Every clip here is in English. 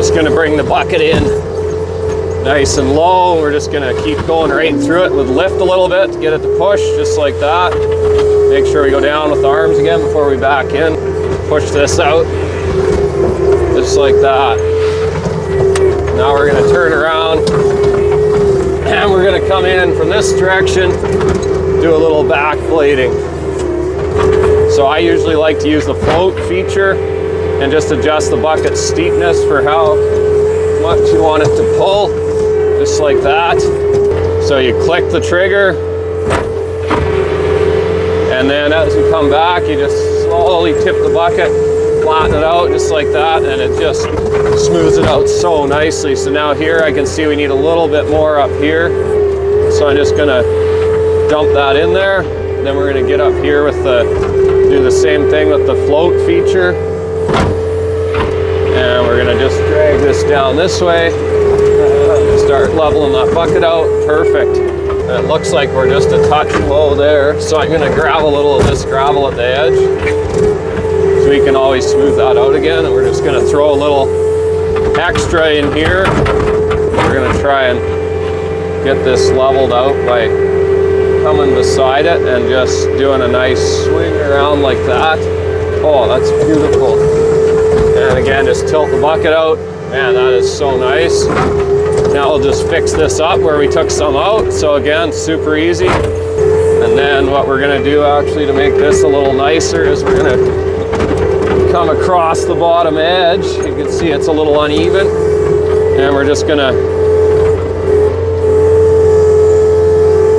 just gonna bring the bucket in nice and low. We're just gonna keep going right through it with lift a little bit to get it to push, just like that. Make sure we go down with the arms again before we back in. Push this out, just like that. Now we're gonna turn around and we're gonna come in from this direction, do a little back blading. So I usually like to use the float feature and just adjust the bucket steepness for how much you want it to pull, just like that. So you click the trigger, and then as you come back, you just slowly tip the bucket, flatten it out just like that, and it just smooths it out so nicely. So now here I can see we need a little bit more up here. So I'm just gonna dump that in there. Then we're gonna get up here with do the same thing with the float feature. And we're gonna just drag this down this way. Start leveling that bucket out, perfect. And it looks like we're just a touch low there. So I'm gonna grab a little of this gravel at the edge. So we can always smooth that out again. And we're just gonna throw a little extra in here. We're gonna try and get this leveled out by coming beside it and just doing a nice swing around like that. Oh, that's beautiful. And again, just tilt the bucket out. Man, that is so nice. Now we'll just fix this up where we took some out. So again, super easy. And then what we're gonna do actually to make this a little nicer is we're gonna come across the bottom edge. You can see it's a little uneven. And we're just gonna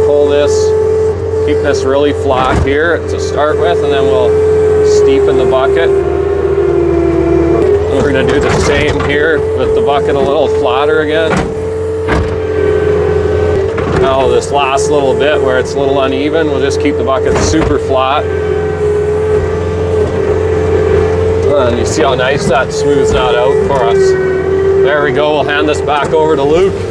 pull this, keep this really flat here to start with, and then we'll steepen the bucket. And we're gonna do the same here with the bucket a little flatter again. Now this last little bit where it's a little uneven, we'll just keep the bucket super flat. And you see how nice that smooths that out for us. There we go, we'll hand this back over to Luke.